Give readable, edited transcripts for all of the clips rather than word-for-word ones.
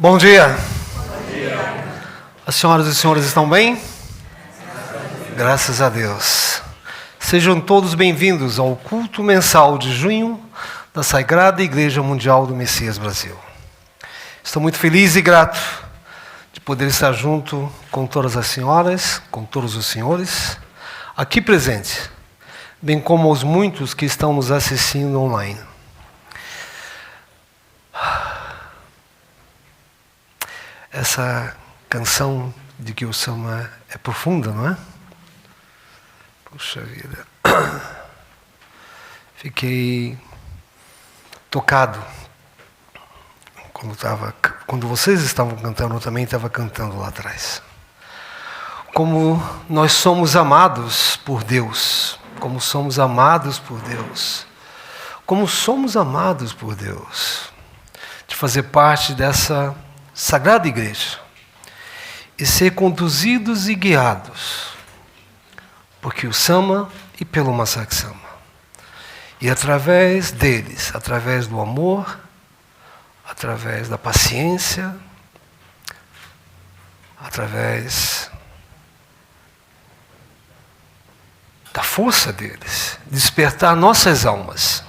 Bom dia. Bom dia. As senhoras e senhores estão bem? Graças a Deus. Sejam todos bem-vindos ao culto mensal de junho da Sagrada Igreja Mundial do Messias Brasil. Estou muito feliz e grato de poder estar junto com todas as senhoras, com todos os senhores, aqui presentes, bem como os muitos que estão nos assistindo online. Essa canção de que o samba é profunda, não é? Puxa vida. Fiquei tocado quando vocês estavam cantando, eu também estava cantando lá atrás. Como nós somos amados por Deus, como somos amados por Deus, como somos amados por Deus, de fazer parte dessa Sagrada Igreja e ser conduzidos e guiados por Kiyosama e pelo Masaaki Sama. E através deles, através do amor, através da paciência, através da força deles, despertar nossas almas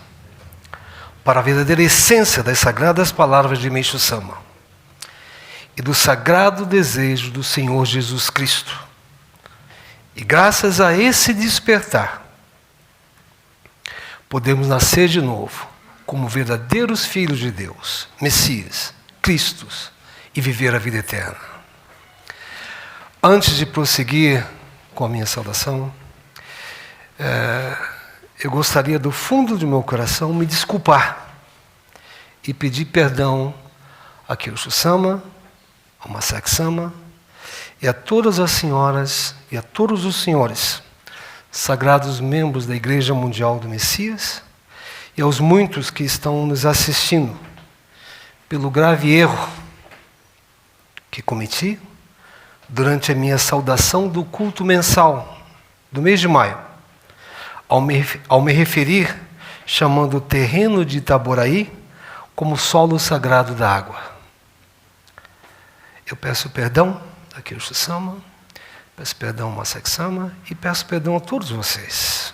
para a verdadeira essência das sagradas palavras de Meishu Sama e do sagrado desejo do Senhor Jesus Cristo. E graças a esse despertar, podemos nascer de novo como verdadeiros filhos de Deus, Messias, Cristos, e viver a vida eterna. Antes de prosseguir com a minha saudação, eu gostaria do fundo do meu coração me desculpar e pedir perdão a Kiyosho Sama, ao Masaaki Sama e a todas as senhoras e a todos os senhores, sagrados membros da Igreja Mundial do Messias, e aos muitos que estão nos assistindo, pelo grave erro que cometi durante a minha saudação do culto mensal do mês de maio, ao me referir chamando o terreno de Itaboraí como solo sagrado da água. Eu peço perdão a Kiyosho Sama, peço perdão ao Masaaki Sama e peço perdão a todos vocês.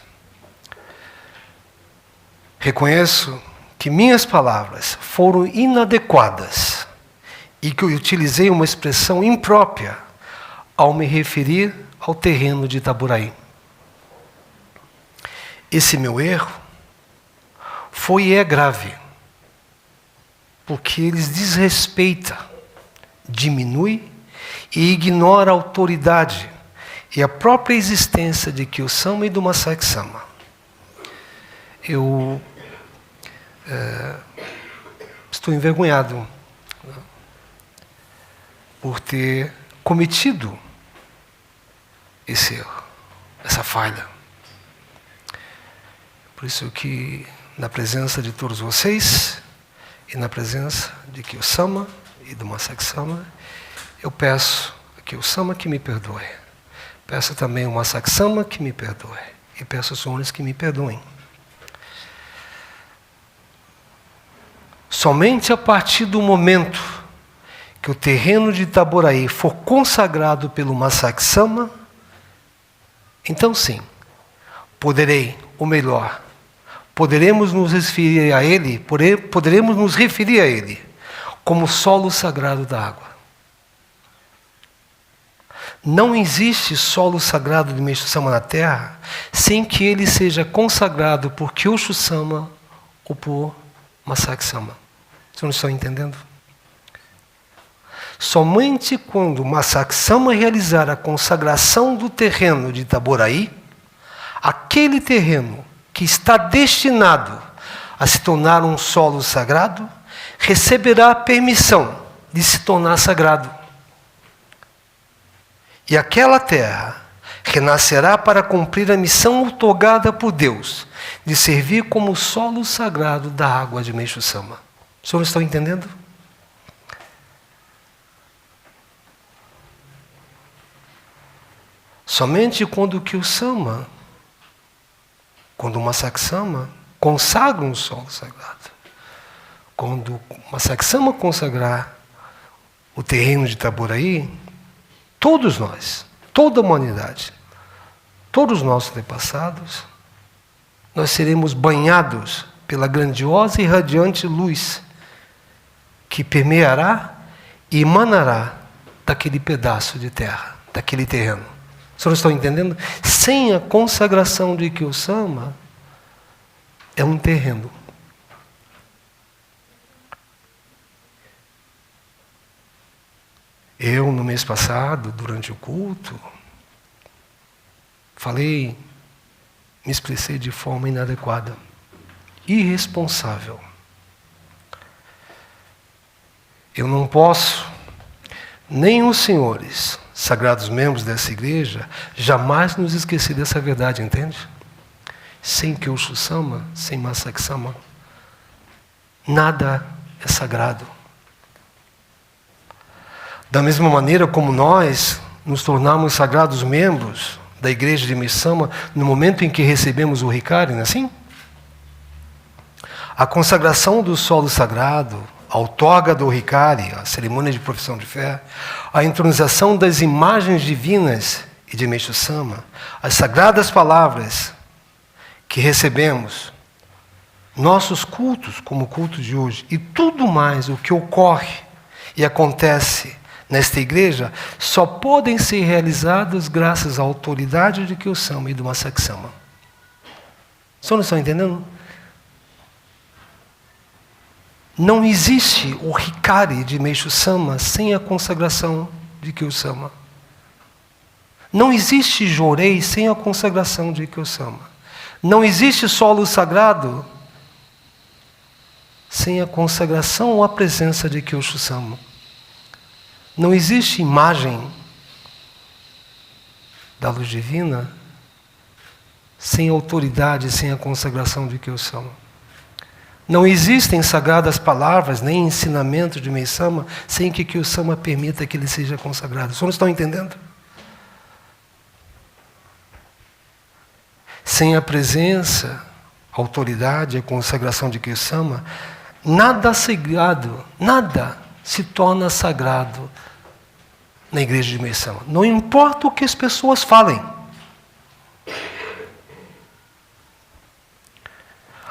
Reconheço que minhas palavras foram inadequadas e que eu utilizei uma expressão imprópria ao me referir ao terreno de Itaboraí. Esse meu erro foi e é grave, porque eles desrespeitam, diminui e ignora a autoridade e a própria existência de Kiyosama e do Masaaki Sama. Eu estou envergonhado por ter cometido esse erro, essa falha. Por isso que, na presença de todos vocês e na presença de Kiyosama e do Masaaki Sama, eu peço a Kiyosama que me perdoe. Peço também ao Masaaki Sama que me perdoe. E peço aos senhores que me perdoem. Somente a partir do momento que o terreno de Itaboraí for consagrado pelo Masaaki Sama, então sim, poderei, ou melhor, poderemos nos referir a ele como solo sagrado da água. Não existe solo sagrado de Meishu Sama na Terra sem que ele seja consagrado por Kiyosho Sama ou por Masaaki Sama. Vocês não estão entendendo? Somente quando Masaaki Sama realizar a consagração do terreno de Itaboraí, aquele terreno que está destinado a se tornar um solo sagrado, receberá a permissão de se tornar sagrado. E aquela terra renascerá para cumprir a missão outorgada por Deus, de servir como solo sagrado da água de Meishu Sama. Os senhores estão entendendo? Somente quando o Kiyosama, quando o Masaaki Sama consagra um solo sagrado, quando o Masaaki Sama consagrar o terreno de Itaboraí, todos nós, toda a humanidade, todos os nossos antepassados, nós seremos banhados pela grandiosa e radiante luz que permeará e emanará daquele pedaço de terra, daquele terreno. Vocês estão entendendo? Sem a consagração de Kyo-sama, é um terreno. Eu, no mês passado, durante o culto, me expressei de forma inadequada, irresponsável. Eu não posso, nem os senhores, sagrados membros dessa igreja, jamais nos esquecer dessa verdade, entende? Sem Kyo-sama, sem Masaki-sama, nada é sagrado. Da mesma maneira como nós nos tornamos sagrados membros da igreja de Mesama no momento em que recebemos o Hikari, não é assim? A consagração do solo sagrado, a outorga do Hikari, a cerimônia de profissão de fé, a entronização das imagens divinas e de Meshu-sama, as sagradas palavras que recebemos, nossos cultos, como o culto de hoje, e tudo mais o que ocorre e acontece nesta igreja, só podem ser realizados graças à autoridade de Kyo-sama e do Masaki-sama. Vocês não estão entendendo? Não existe o Hikari de Meshu-sama sem a consagração de Kyo-sama. Não existe Jorei sem a consagração de Kyo-sama. Não existe solo sagrado sem a consagração ou a presença de Kyoshu-sama. Não existe imagem da luz divina sem autoridade, sem a consagração de Kyo-sama. Não existem sagradas palavras, nem ensinamentos de Mesama, sem que Kyo-sama permita que ele seja consagrado. Vocês não estão entendendo? Sem a presença, a autoridade, a consagração de Kyo-sama, nada sagrado, nada se torna sagrado na igreja de Mesama. Não importa o que as pessoas falem.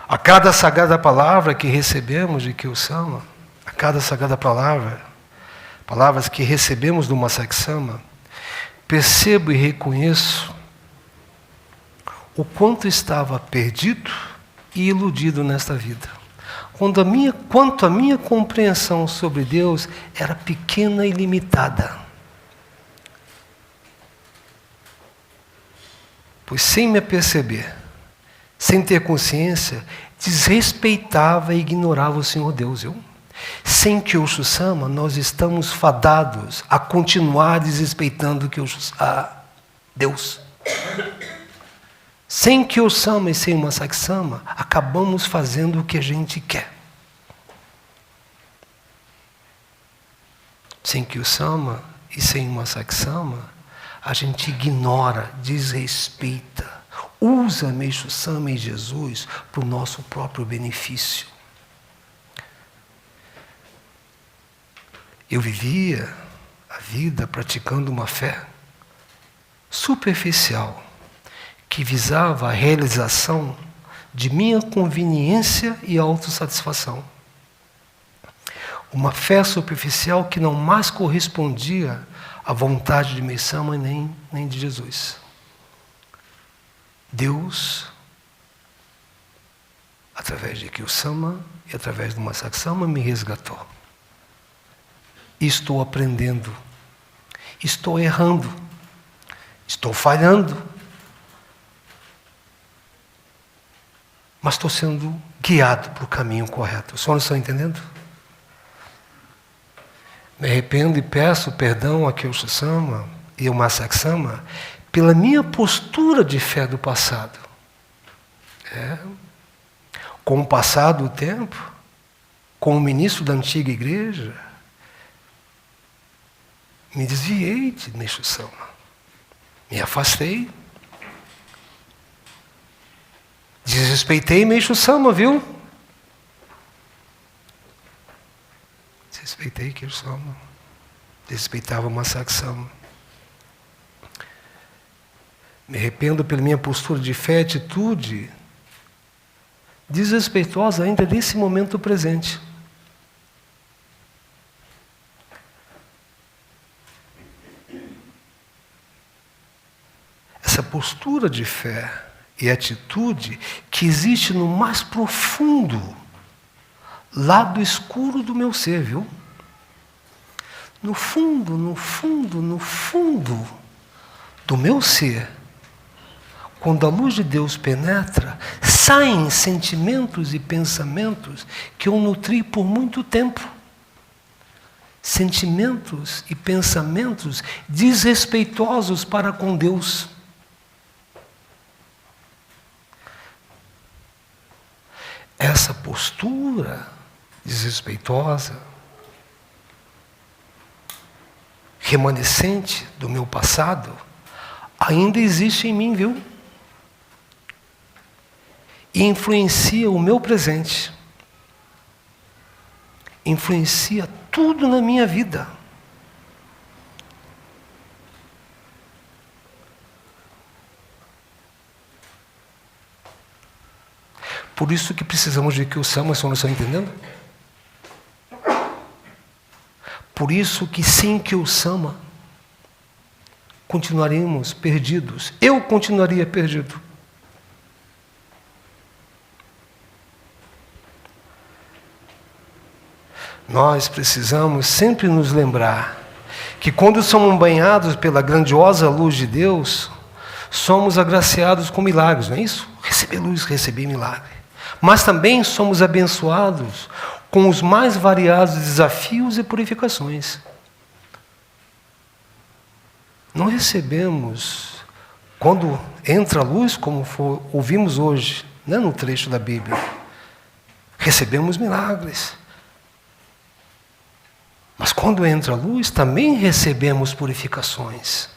A cada sagrada palavra que recebemos de Kyo-sama, a cada sagrada palavra, palavras que recebemos do Masaki-sama, percebo e reconheço o quanto estava perdido e iludido nesta vida. Quanto a minha compreensão sobre Deus era pequena e limitada. Pois sem me aperceber, sem ter consciência, desrespeitava e ignorava o Senhor Deus. Sem Kyoshu-sama, nós estamos fadados a continuar desrespeitando Deus. Sem Kyo-sama e sem Masaki-sama, acabamos fazendo o que a gente quer. Sem Kyo-sama e sem Masaki-sama, a gente ignora, desrespeita, usa Meshu-sama e Jesus para o nosso próprio benefício. Eu vivia a vida praticando uma fé superficial, que visava a realização de minha conveniência e autossatisfação. Uma fé superficial que não mais correspondia à vontade de Mesama nem de Jesus. Deus, através de Kyo-sama e através do Masaki-sama, me resgatou. E estou aprendendo, estou errando, estou falhando, mas estou sendo guiado para o caminho correto. Os senhores estão entendendo? Me arrependo e peço perdão a Kyoshu-sama e ao Masaki-sama pela minha postura de fé do passado. Com o passar do tempo, como ministro da antiga igreja, me desviei de Meshu-sama. Me afastei. Desrespeitei Meshu-sama, viu? Desrespeitei Kyo-sama. desrespeitava uma saxama. Me arrependo pela minha postura de fé e atitude desrespeitosa ainda nesse momento presente. Essa postura de fé e atitude que existe no mais profundo lado escuro do meu ser, viu? No fundo, no fundo, no fundo do meu ser, quando a luz de Deus penetra, saem sentimentos e pensamentos que eu nutri por muito tempo. Sentimentos e pensamentos desrespeitosos para com Deus. Essa postura desrespeitosa, remanescente do meu passado, ainda existe em mim, viu? E influencia o meu presente. Influencia tudo na minha vida. Por isso que precisamos de que o Sama, vocês não estão entendendo? Por isso que sem que o Sama, continuaríamos perdidos. Eu continuaria perdido. Nós precisamos sempre nos lembrar que quando somos banhados pela grandiosa luz de Deus, somos agraciados com milagres, não é isso? Receber luz, receber milagre. Mas também somos abençoados com os mais variados desafios e purificações. Não recebemos, quando entra a luz, como ouvimos hoje, né, no trecho da Bíblia, recebemos milagres. Mas quando entra a luz, também recebemos purificações.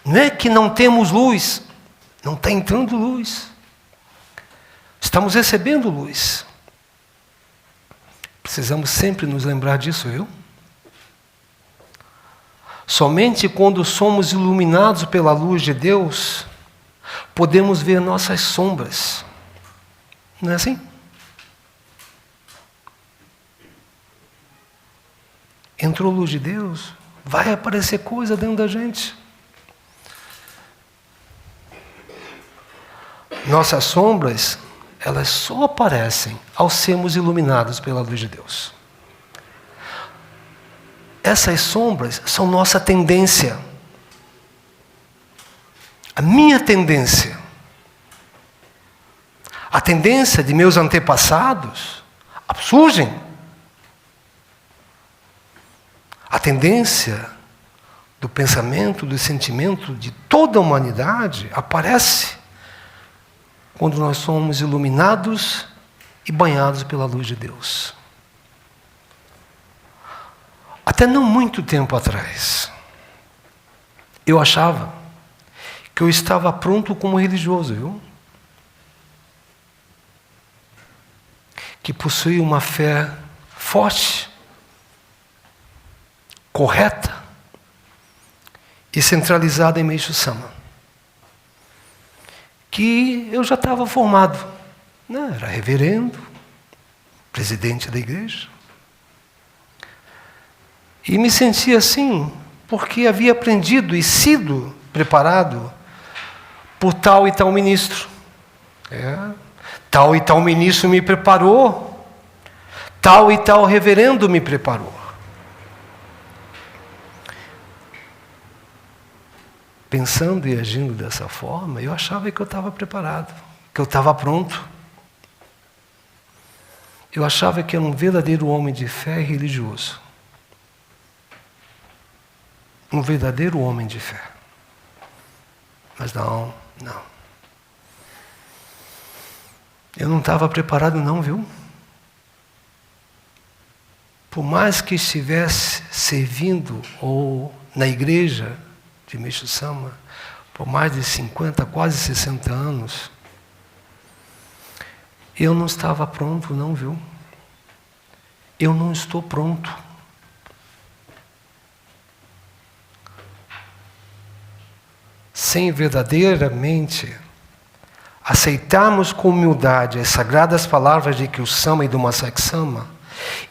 Não é que não temos luz, não está entrando luz. Estamos recebendo luz. Precisamos sempre nos lembrar disso, viu? Somente quando somos iluminados pela luz de Deus, podemos ver nossas sombras. Não é assim? Entrou a luz de Deus, vai aparecer coisa dentro da gente. Nossas sombras, elas só aparecem ao sermos iluminados pela luz de Deus. Essas sombras são nossa tendência. A minha tendência. A tendência de meus antepassados surgem. A tendência do pensamento, do sentimento de toda a humanidade aparece quando nós somos iluminados e banhados pela luz de Deus. Até não muito tempo atrás, eu achava que eu estava pronto como religioso, viu? Que possuía uma fé forte, correta e centralizada em Meixo Sama. Que eu já estava formado, né? Era reverendo, presidente da igreja. E me sentia assim, porque havia aprendido e sido preparado por tal e tal ministro. Tal e tal ministro me preparou, tal e tal reverendo me preparou. Pensando e agindo dessa forma, eu achava que eu estava preparado, que eu estava pronto. Eu achava que era um verdadeiro homem de fé e religioso. Um verdadeiro homem de fé. Mas não. Eu não estava preparado não, viu? Por mais que estivesse servindo ou na igreja de Meixo Sama, por mais de 50, quase 60 anos, eu não estava pronto não, viu? Eu não estou pronto. sem verdadeiramente aceitarmos com humildade as sagradas palavras de Kyusama e do Masaaki Sama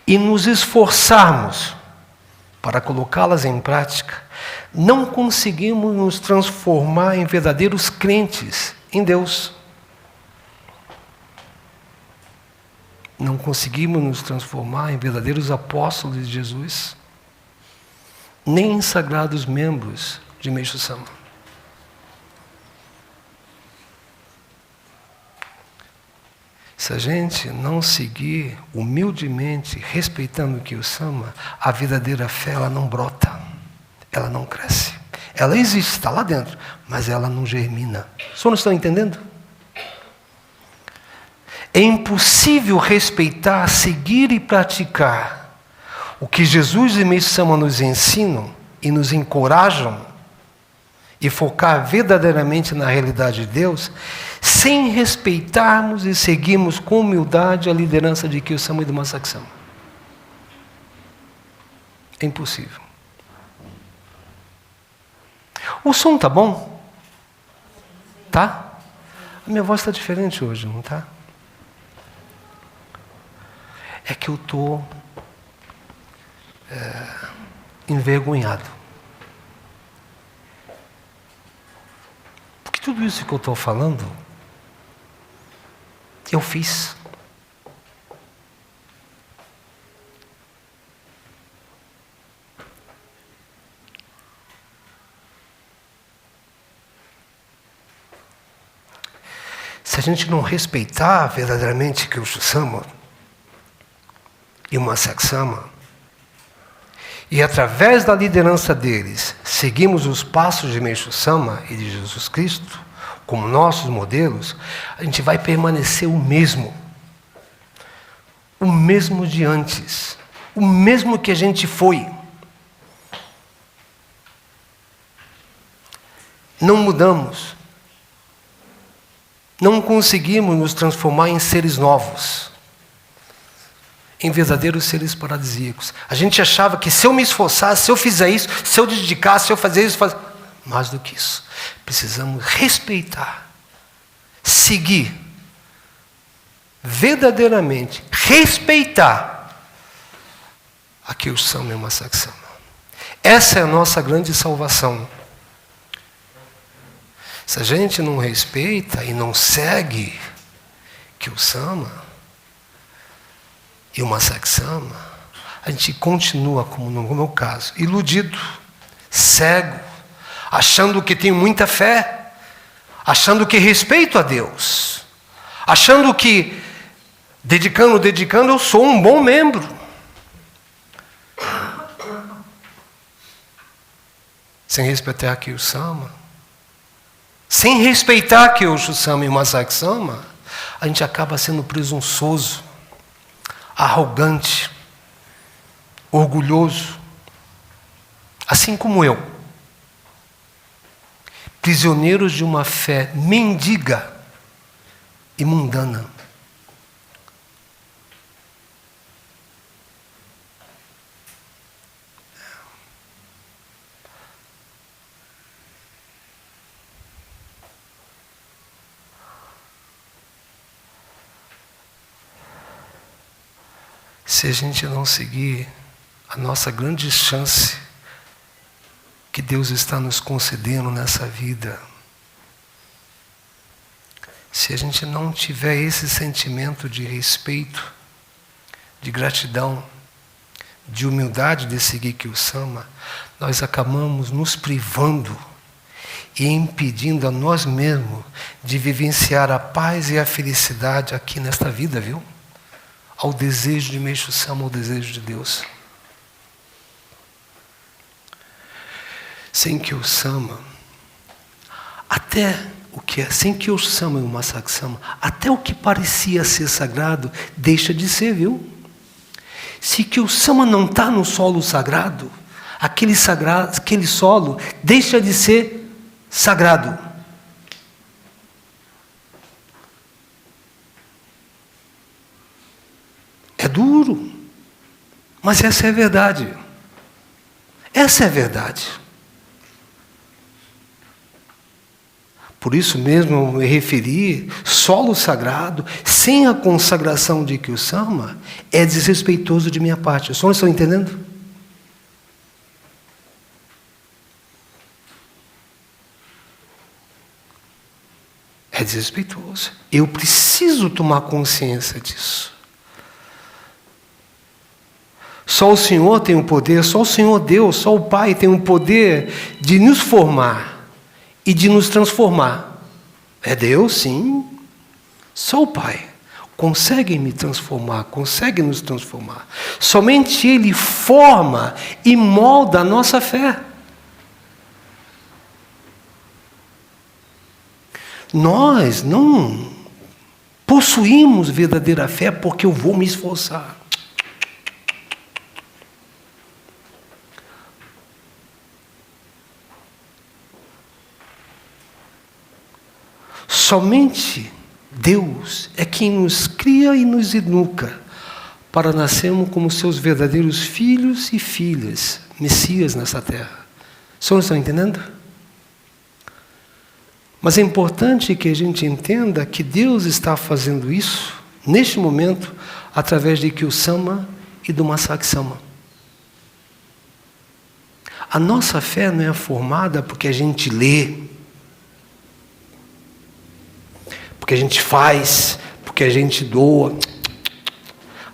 e nos esforçarmos para colocá-las em prática, não conseguimos nos transformar em verdadeiros crentes em Deus. Não conseguimos nos transformar em verdadeiros apóstolos de Jesus, nem em sagrados membros de Meishu Sama. Se a gente não seguir humildemente, respeitando o Kyusama, a verdadeira fé ela não brota, ela não cresce. Ela existe, está lá dentro, mas ela não germina. Os senhores estão entendendo? É impossível respeitar, seguir e praticar o que Jesus e Meishu Sama nos ensinam e nos encorajam e focar verdadeiramente na realidade de Deus, sem respeitarmos e seguirmos com humildade a liderança de Kyusama e do Masaaki Sama. É impossível. O som tá bom? Tá? A minha voz está diferente hoje, não tá? É que eu estou envergonhado. Porque tudo isso que eu estou falando, eu fiz. Se a gente não respeitar verdadeiramente Kyushu Sama e o Masaaki Sama, e através da liderança deles, seguimos os passos de Meishu Sama e de Jesus Cristo, como nossos modelos, a gente vai permanecer o mesmo de antes, o mesmo que a gente foi. Não mudamos, não conseguimos nos transformar em seres novos, em verdadeiros seres paradisíacos. A gente achava que se eu me esforçasse, se eu fizer isso, se eu dedicasse, se eu fazer isso, mais do que isso, precisamos respeitar, seguir, verdadeiramente respeitar a Kyushu Sama e o Masaaki Sama. Essa é a nossa grande salvação. Se a gente não respeita e não segue Kyushu Sama e o Masaaki Sama, a gente continua, como no meu caso, iludido, cego, achando que tem muita fé, achando que respeito a Deus, achando que dedicando, eu sou um bom membro. Sem respeitar Kyushu Sama, sem respeitar Kyushu Sama e o Masaaki Sama, a gente acaba sendo presunçoso, arrogante, orgulhoso, assim como eu, prisioneiros de uma fé mendiga e mundana. Se a gente não seguir a nossa grande chance que Deus está nos concedendo nessa vida, se a gente não tiver esse sentimento de respeito, de gratidão, de humildade de seguir Kyushu Sama, nós acabamos nos privando e impedindo a nós mesmos de vivenciar a paz e a felicidade aqui nesta vida, viu? Ao desejo de Meishu Sama, ao desejo de Deus. Sem Kyushu Sama, sem Kyushu Sama e o Masaaki Sama, até o que parecia ser sagrado deixa de ser, viu? Se Kyushu Sama não está no solo sagrado, aquele solo deixa de ser sagrado. É duro, mas essa é a verdade. Essa é a verdade. Por isso mesmo eu me referi, solo sagrado, sem a consagração de Kyo-sama, é desrespeitoso de minha parte. Os senhores estão entendendo? É desrespeitoso. Eu preciso tomar consciência disso. Só o Senhor tem o poder, só o Senhor Deus, só o Pai tem o poder de nos formar e de nos transformar. É Deus, sim. Só o Pai consegue me transformar, consegue nos transformar. Somente Ele forma e molda a nossa fé. Nós não possuímos verdadeira fé porque eu vou me esforçar. Somente Deus é quem nos cria e nos educa para nascermos como seus verdadeiros filhos e filhas, Messias nessa terra. Vocês estão entendendo? Mas é importante que a gente entenda que Deus está fazendo isso, neste momento, através de Kyo-sama e do Masaki-sama. A nossa fé não é formada porque a gente lê, porque a gente faz, porque a gente doa.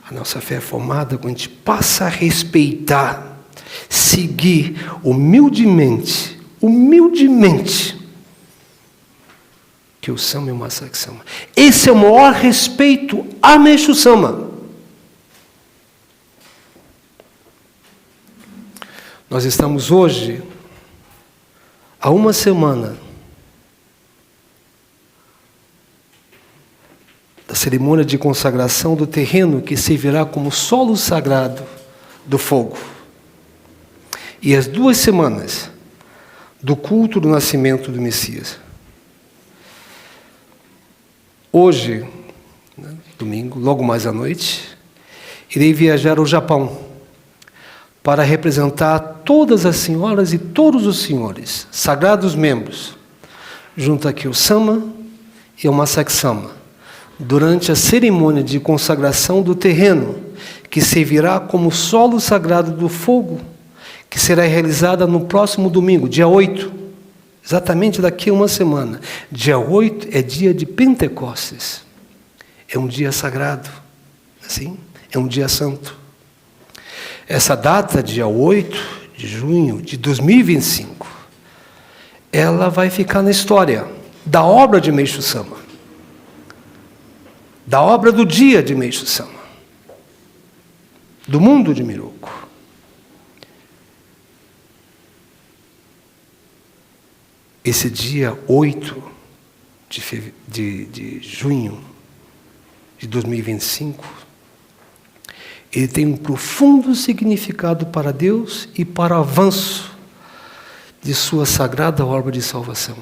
A nossa fé é formada quando a gente passa a respeitar, seguir humildemente, Kyo-sama e o Masaki-sama. Esse é o maior respeito a Meishu-sama. Nós estamos hoje, há uma semana, da cerimônia de consagração do terreno que servirá como solo sagrado do fogo. E as 2 semanas do culto do nascimento do Messias. Hoje, domingo, logo mais à noite, irei viajar ao Japão para representar todas as senhoras e todos os senhores, sagrados membros, junto a Kyo-sama e ao Masaki-sama, durante a cerimônia de consagração do terreno, que servirá como solo sagrado do fogo, que será realizada no próximo domingo, dia 8. Exatamente daqui a uma semana. Dia 8 é dia de Pentecostes. É um dia sagrado. Assim? É um dia santo. Essa data, dia 8 de junho de 2025, ela vai ficar na história da obra de Meishu-sama. Da obra do dia de Meishu-sama. Do mundo de Miroku. Esse dia 8 de junho de 2025, ele tem um profundo significado para Deus e para o avanço de sua sagrada obra de salvação.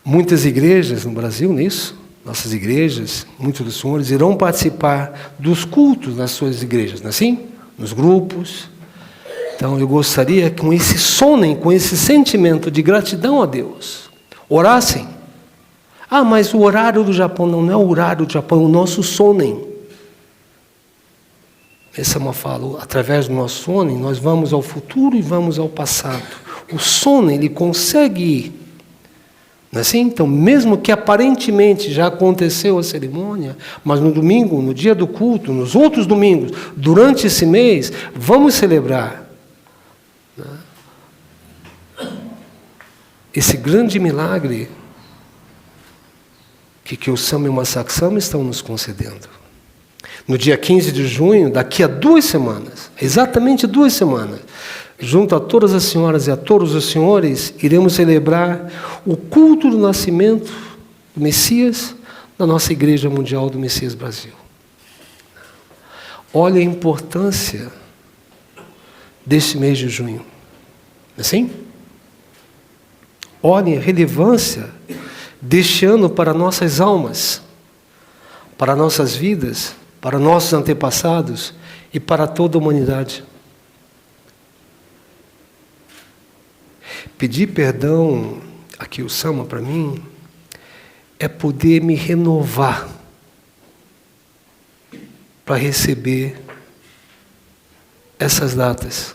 Muitas igrejas no Brasil, nisso, nossas igrejas, muitos dos senhores irão participar dos cultos nas suas igrejas, não é assim? Nos grupos. Então, eu gostaria que com esse sonem, com esse sentimento de gratidão a Deus, orassem. Ah, mas o horário do Japão não é o horário do Japão, é o nosso sonem. Essa é uma fala, através do nosso sonem, nós vamos ao futuro e vamos ao passado. O sonem, ele consegue ir. Não é assim? Então, mesmo que aparentemente já aconteceu a cerimônia, mas no domingo, no dia do culto, nos outros domingos, durante esse mês, vamos celebrar esse grande milagre que Kyo-sama e o Masaki-sama estão nos concedendo. No dia 15 de junho, daqui a 2 semanas, exatamente 2 semanas, junto a todas as senhoras e a todos os senhores, iremos celebrar o culto do nascimento do Messias na nossa Igreja Mundial do Messias Brasil. Olha a importância deste mês de junho. Não é assim? Olhem a relevância deste ano para nossas almas, para nossas vidas, para nossos antepassados e para toda a humanidade. Pedir perdão aqui o Sama para mim, é poder me renovar para receber essas datas.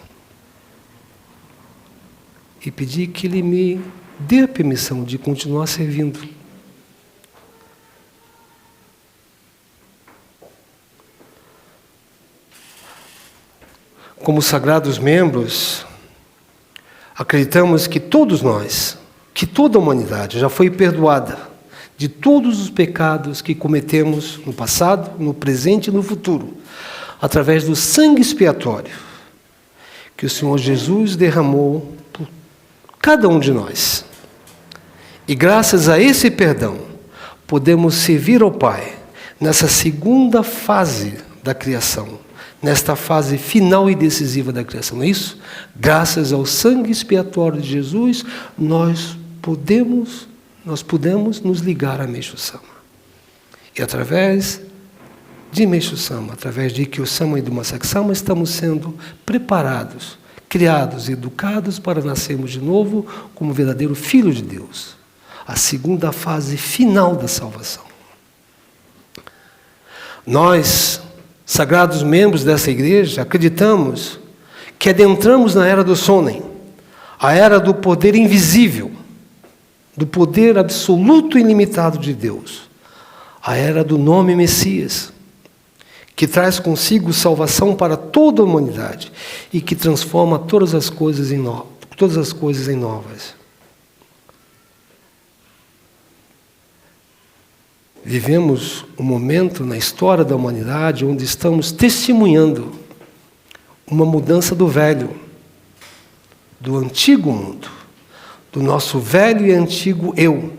E pedir que Ele me dê a permissão de continuar servindo. Como sagrados membros, acreditamos que todos nós, que toda a humanidade já foi perdoada de todos os pecados que cometemos no passado, no presente e no futuro, através do sangue expiatório que o Senhor Jesus derramou por cada um de nós. E graças a esse perdão, podemos servir ao Pai nessa segunda fase da criação, nesta fase final e decisiva da criação, não é isso? Graças ao sangue expiatório de Jesus, nós pudemos nos ligar a Meixo Sama. E através de Meixo Sama, através de Ikkyo Sama e do Masaki Sama, estamos sendo preparados, criados, educados para nascermos de novo como verdadeiro Filho de Deus. A segunda fase final da salvação. Nós, sagrados membros dessa igreja, acreditamos que adentramos na era do Sonen, a era do poder invisível, do poder absoluto e ilimitado de Deus, a era do nome Messias, que traz consigo salvação para toda a humanidade e que transforma todas as coisas em novas. Vivemos um momento na história da humanidade onde estamos testemunhando uma mudança do velho, do antigo mundo, do nosso velho e antigo eu,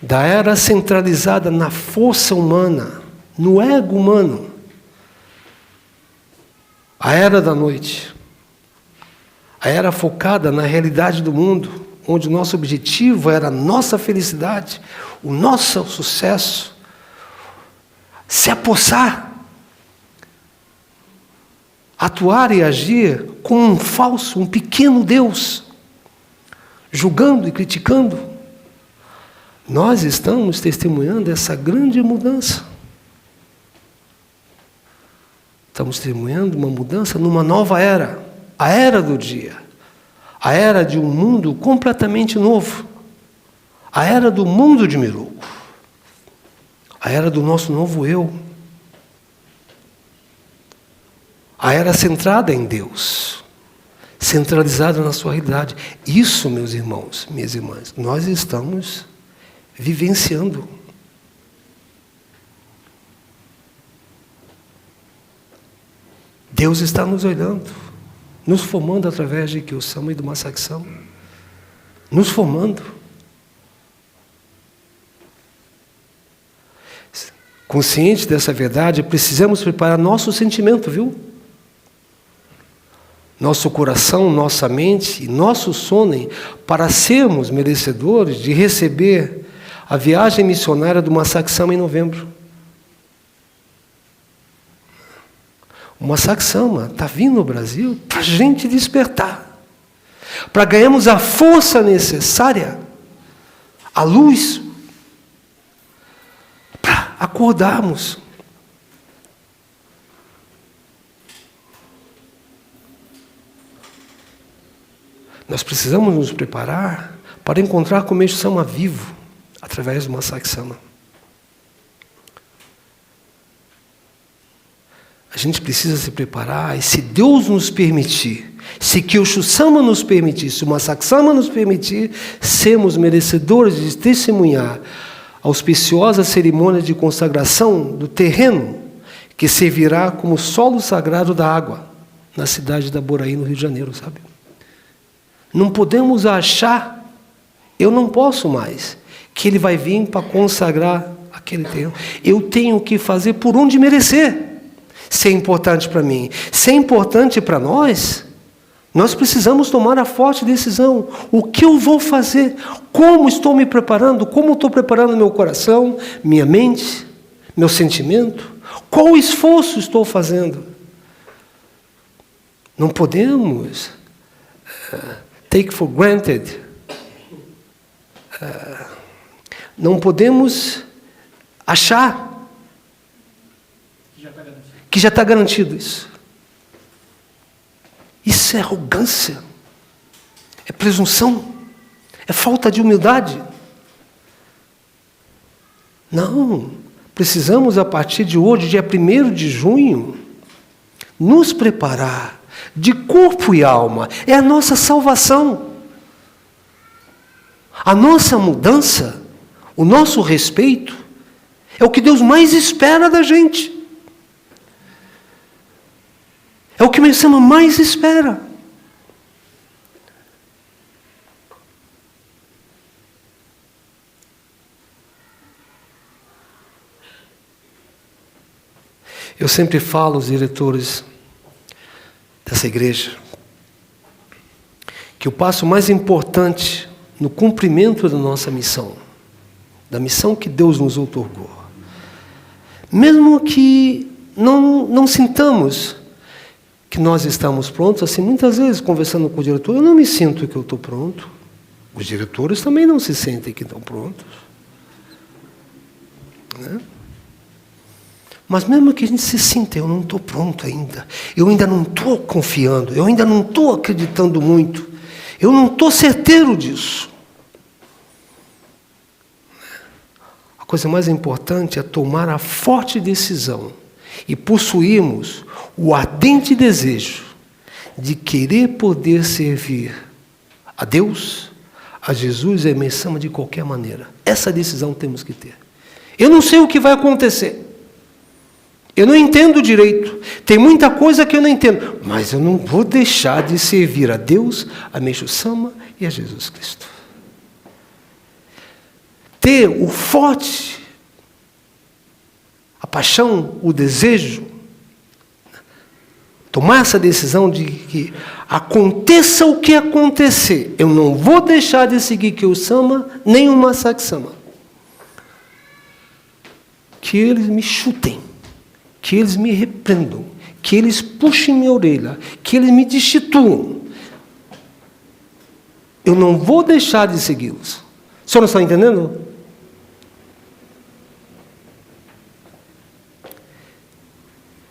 da era centralizada na força humana, no ego humano, a era da noite, a era focada na realidade do mundo, onde o nosso objetivo era a nossa felicidade, o nosso sucesso, se apossar, atuar e agir como um falso, um pequeno Deus, julgando e criticando. Nós estamos testemunhando essa grande mudança. Estamos testemunhando uma mudança numa nova era, a era do dia. A era de um mundo completamente novo. A era do mundo de Miroku. A era do nosso novo eu. A era centrada em Deus. Centralizada na sua realidade. Isso, meus irmãos, minhas irmãs, nós estamos vivenciando. Deus está nos olhando, nos formando através de Ikkyo Sama e do Masaki Sama. Nos formando. Consciente dessa verdade, precisamos preparar nosso sentimento, viu? Nosso coração, nossa mente e nosso sonen para sermos merecedores de receber a viagem missionária do Masaki Sama em novembro. O Masaki Sama está vindo ao Brasil para a gente despertar, para ganharmos a força necessária, a luz, para acordarmos. Nós precisamos nos preparar para encontrar com o Meixo Sama vivo, através do Masaki Sama. A gente precisa se preparar, e se Deus nos permitir, se Kyosho Sama nos permitir, se o Masaki Sama nos permitir, sermos merecedores de testemunhar a auspiciosa cerimônia de consagração do terreno que servirá como solo sagrado da água, na cidade da Boraí, no Rio de Janeiro, sabe? Não podemos achar, eu não posso mais, que ele vai vir para consagrar aquele terreno. Eu tenho que fazer por onde merecer. Se é importante para mim, se é importante para nós, nós precisamos tomar a forte decisão. O que eu vou fazer? Como estou me preparando? Como estou preparando meu coração, minha mente, meu sentimento? Qual esforço estou fazendo? Não podemos take for granted Não podemos achar que já está garantido isso. Isso é arrogância, é presunção, é falta de humildade. Não, precisamos a partir de hoje, dia 1º de junho, nos preparar de corpo e alma. É a nossa salvação. A nossa mudança, o nosso respeito, é o que Deus mais espera da gente. É o que o Senhor mais espera. Eu sempre falo aos diretores dessa igreja que o passo mais importante no cumprimento da nossa missão, da missão que Deus nos outorgou, mesmo que não sintamos que nós estamos prontos, assim, muitas vezes, conversando com o diretor, eu não me sinto que eu estou pronto. Os diretores também não se sentem que estão prontos. Né? Mas mesmo que a gente se sinta, eu não estou pronto ainda. Eu ainda não estou confiando, eu ainda não estou acreditando muito. Eu não estou certeiro disso. A coisa mais importante é tomar a forte decisão e possuirmos o ardente desejo de querer poder servir a Deus, a Jesus e a missão de qualquer maneira. Essa decisão temos que ter. Eu não sei o que vai acontecer. Eu não entendo direito. Tem muita coisa que eu não entendo. Mas eu não vou deixar de servir a Deus, a Meixo Sama e a Jesus Cristo. Ter o forte, a paixão, o desejo, tomar essa decisão de que aconteça o que acontecer, eu não vou deixar de seguir Kyo Sama, nem o Masaaki Sama. Que eles me chutem, que eles me repreendam, que eles puxem minha orelha, que eles me destituam. Eu não vou deixar de segui-los. O senhor não está entendendo?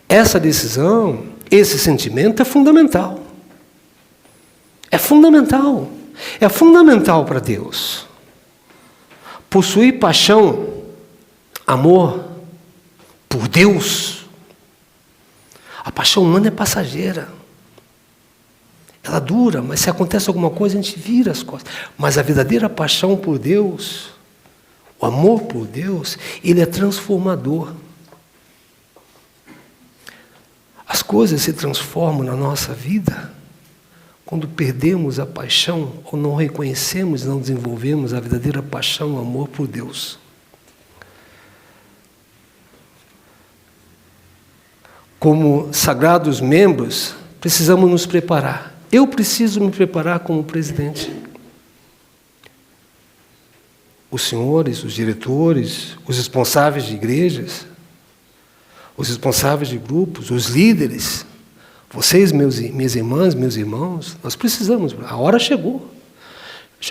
Essa decisão, esse sentimento é fundamental. É fundamental. É fundamental para Deus. Possuir paixão, amor por Deus. A paixão humana é passageira. Ela dura, mas se acontece alguma coisa, a gente vira as costas. Mas a verdadeira paixão por Deus, o amor por Deus, ele é transformador. As coisas se transformam na nossa vida quando perdemos a paixão ou não reconhecemos, não desenvolvemos a verdadeira paixão, o amor por Deus. Como sagrados membros, precisamos nos preparar. Eu preciso me preparar como presidente. Os senhores, os diretores, os responsáveis de igrejas, os responsáveis de grupos, os líderes, vocês, minhas irmãs, meus irmãos, nós precisamos. A hora chegou.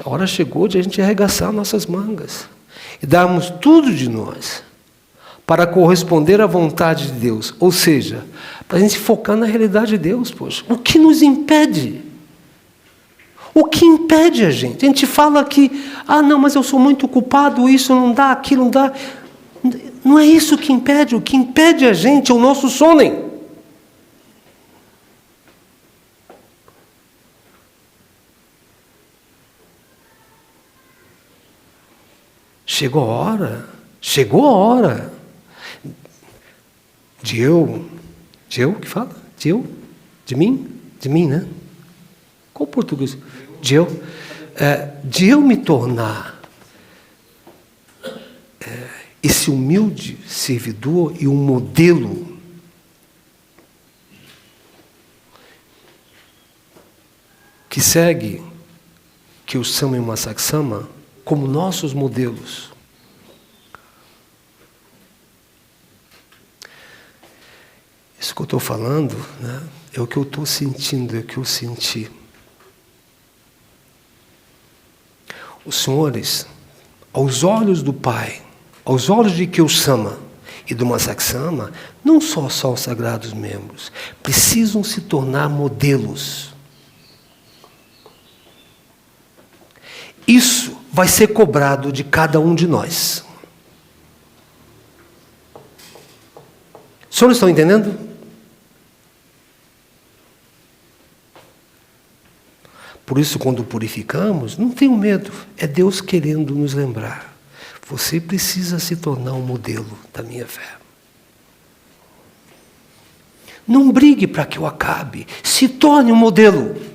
A hora chegou de a gente arregaçar nossas mangas e darmos tudo de nós para corresponder à vontade de Deus. Ou seja, para a gente focar na realidade de Deus, poxa. O que nos impede? O que impede a gente? A gente fala que, não, mas eu sou muito ocupado, isso não dá, aquilo não dá. Não é isso que impede. O que impede a gente é o nosso sono. Chegou a hora de eu que fala? De mim, né? Qual o português? De eu me tornar esse humilde servidor e um modelo que segue Kyo Sama e Masaaki Sama como nossos modelos. Isso que eu estou falando, né, é o que eu estou sentindo, é o que eu senti. Os senhores aos olhos do Pai, aos olhos de Kyo-sama e do Masaki-sama, não só os sagrados membros, precisam se tornar modelos. Isso vai ser cobrado de cada um de nós. Os senhores estão entendendo? Por isso, quando purificamos, não tenham medo. É Deus querendo nos lembrar. Você precisa se tornar um modelo da minha fé. Não brigue para que eu acabe. Se torne um modelo.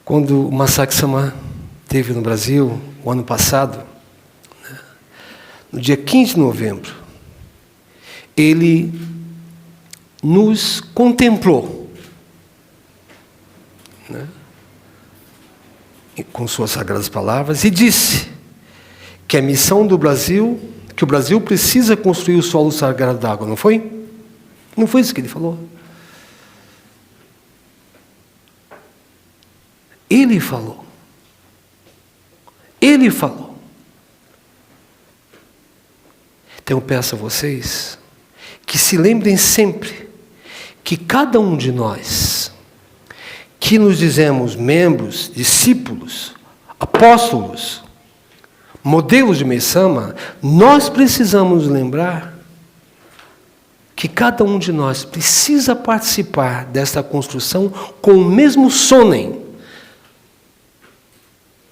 Quando o Masaki-sama esteve no Brasil, o ano passado, né, no dia 15 de novembro, ele nos contemplou, né, com suas sagradas palavras, e disse que a missão do Brasil, que o Brasil precisa construir o solo sagrado d'água, não foi? Não foi isso que ele falou? Ele falou. Ele falou. Então eu peço a vocês que se lembrem sempre que cada um de nós, que nos dizemos membros, discípulos, apóstolos, modelos de Meisama, nós precisamos lembrar que cada um de nós precisa participar desta construção com o mesmo sonem,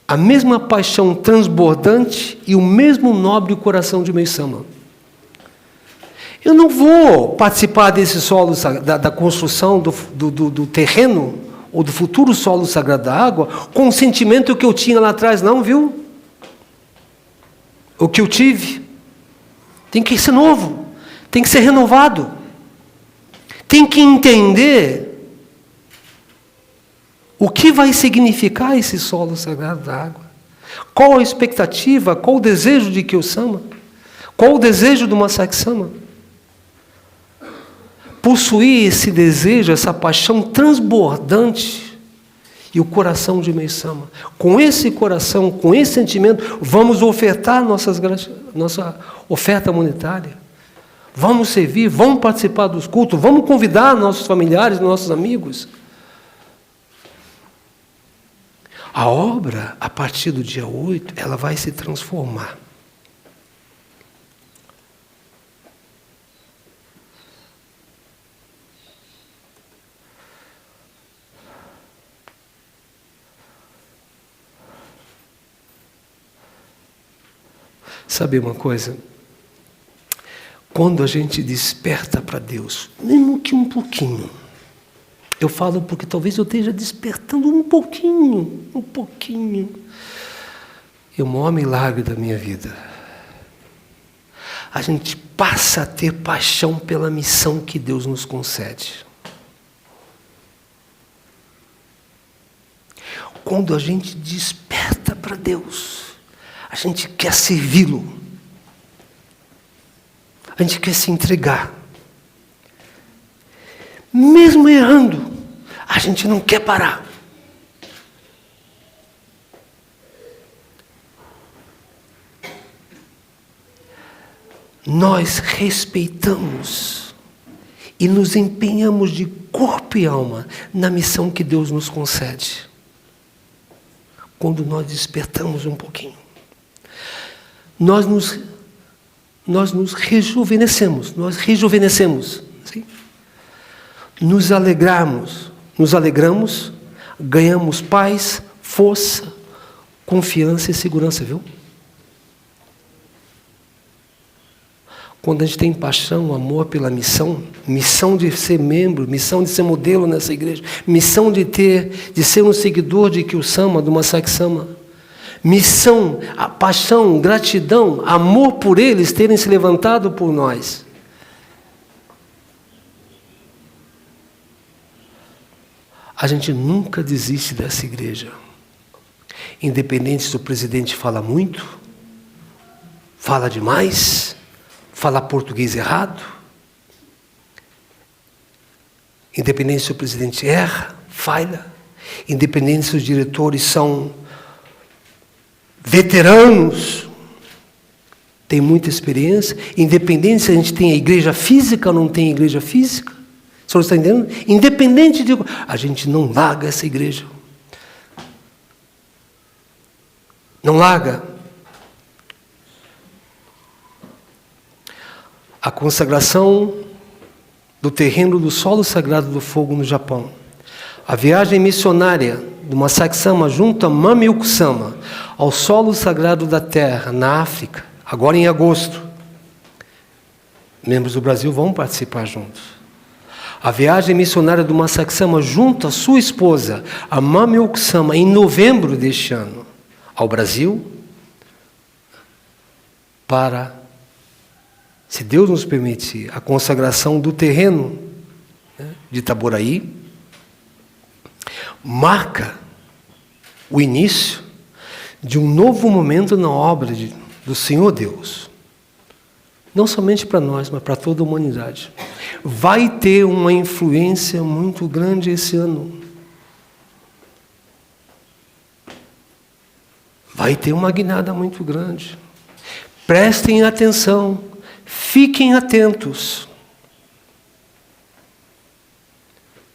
a mesma paixão transbordante e o mesmo nobre coração de Meisama. Eu não vou participar desse solo, da construção do terreno, ou do futuro solo sagrado da água, com o sentimento que eu tinha lá atrás, não, viu? O que eu tive. Tem que ser novo. Tem que ser renovado. Tem que entender o que vai significar esse solo sagrado da água? Qual a expectativa, qual o desejo de Kyo-sama? Qual o desejo do Masaki-sama? Possuir esse desejo, essa paixão transbordante e o coração de Meisama. Com esse coração, com esse sentimento, vamos ofertar nossa oferta monetária. Vamos servir, vamos participar dos cultos, vamos convidar nossos familiares, nossos amigos. A obra, a partir do dia 8, ela vai se transformar. Sabe uma coisa? Quando a gente desperta para Deus, mesmo que um pouquinho, eu falo porque talvez eu esteja despertando um pouquinho. É o maior milagre da minha vida. A gente passa a ter paixão pela missão que Deus nos concede. Quando a gente desperta para Deus, a gente quer servi-lo. A gente quer se entregar. Mesmo errando, a gente não quer parar. Nós respeitamos e nos empenhamos de corpo e alma na missão que Deus nos concede. Quando nós despertamos um pouquinho, nós nos rejuvenescemos, sim? Nos alegramos, ganhamos paz, força, confiança e segurança, viu? Quando a gente tem paixão, amor pela missão de ser membro, missão de ser modelo nessa igreja, missão de ser um seguidor de Kyo-sama, do Masaki-sama, missão, a paixão, gratidão, amor por eles terem se levantado por nós. A gente nunca desiste dessa igreja. Independente se o presidente fala muito, fala demais, fala português errado. Independente se o presidente erra, falha. Independente se os diretores são veteranos, tem muita experiência. Independente se a gente tem a igreja física ou não tem a igreja física. O senhor está entendendo? Independente de... A gente não larga essa igreja. Não larga. A consagração do terreno do solo sagrado do fogo no Japão. A viagem missionária do Masaki Sama junto a Mami Sama ao solo sagrado da terra, na África, agora em agosto. Membros do Brasil vão participar juntos. A viagem missionária do Masaki Sama junto a sua esposa, a Mami Sama, em novembro deste ano, ao Brasil, para, se Deus nos permitir, a consagração do terreno, né, de Itaboraí, marca o início de um novo momento na obra do Senhor Deus. Não somente para nós, mas para toda a humanidade. Vai ter uma influência muito grande esse ano. Vai ter uma guinada muito grande. Prestem atenção, fiquem atentos.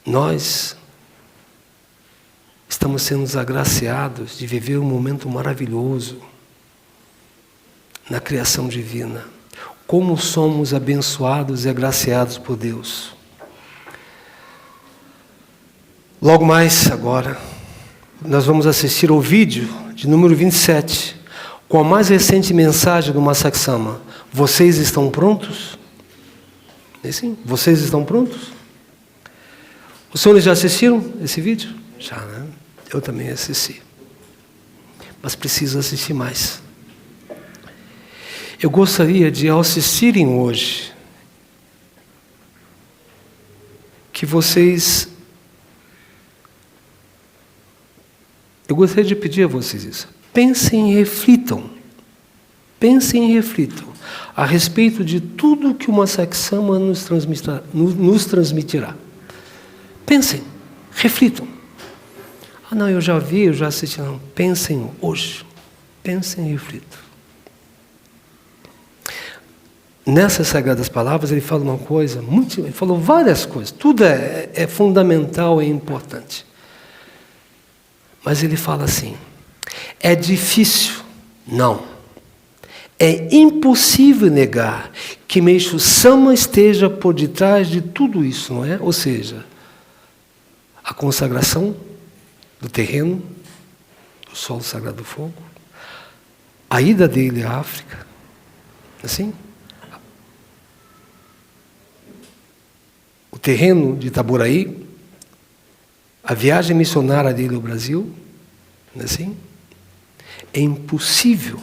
Nós estamos sendo agraciados de viver um momento maravilhoso na criação divina. Como somos abençoados e agraciados por Deus. Logo mais agora, nós vamos assistir ao vídeo de número 27, com a mais recente mensagem do Masaki Sama. Vocês estão prontos? É sim, vocês estão prontos? Os senhores já assistiram esse vídeo? Já, né? Eu também assisti. Mas preciso assistir mais. Eu gostaria de, ao assistirem hoje, que vocês... Eu gostaria de pedir a vocês isso. Pensem e reflitam. Pensem e reflitam a respeito de tudo que o Masaki Sama nos transmitirá. Pensem, reflitam. Ah, não, eu já vi, eu já assisti. Não, pensem hoje. Pensem e reflitam. Nessas Sagradas Palavras, ele fala uma coisa, ele falou várias coisas, tudo é fundamental e importante. Mas ele fala assim, é difícil, não, é impossível negar que Meishu Sama esteja por detrás de tudo isso, não é? Ou seja, a consagração do terreno, do solo sagrado do fogo, a ida dele à África, assim, o terreno de Itaboraí, a viagem missionária dele ao Brasil, não é assim? É impossível,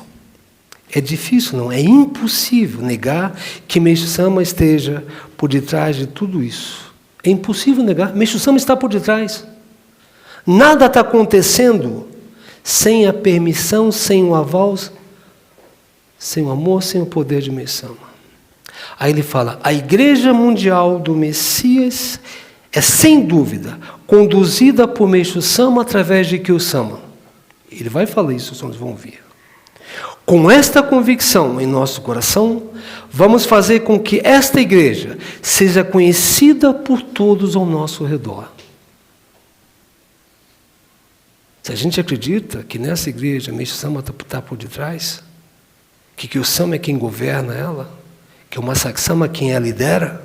é difícil, não, é impossível negar que Meishu Sama esteja por detrás de tudo isso. É impossível negar, Meishu Sama está por detrás. Nada está acontecendo sem a permissão, sem o aval, sem o amor, sem o poder de Meishu Sama. Aí ele fala, a Igreja Mundial do Messias é, sem dúvida, conduzida por Meishu Sama através de Kyo Sama. Ele vai falar isso, os senhores vão ver. Com esta convicção em nosso coração, vamos fazer com que esta igreja seja conhecida por todos ao nosso redor. Se a gente acredita que nessa igreja Meishu Sama está por detrás, que Kyo Sama é quem governa ela, que o Masaki Sama é quem a lidera,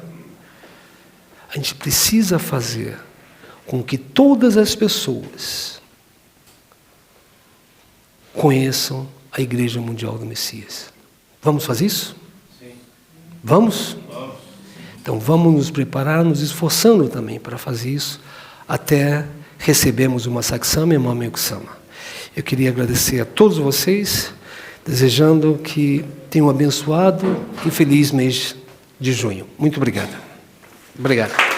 a gente precisa fazer com que todas as pessoas conheçam a Igreja Mundial do Messias. Vamos fazer isso? Sim. Vamos? Vamos. Então vamos nos preparar, nos esforçando também para fazer isso, até recebermos o Masaki Sama e o Mami Sama. Eu queria agradecer a todos vocês, desejando que tenham um abençoado e feliz mês de junho. Muito obrigado. Obrigado.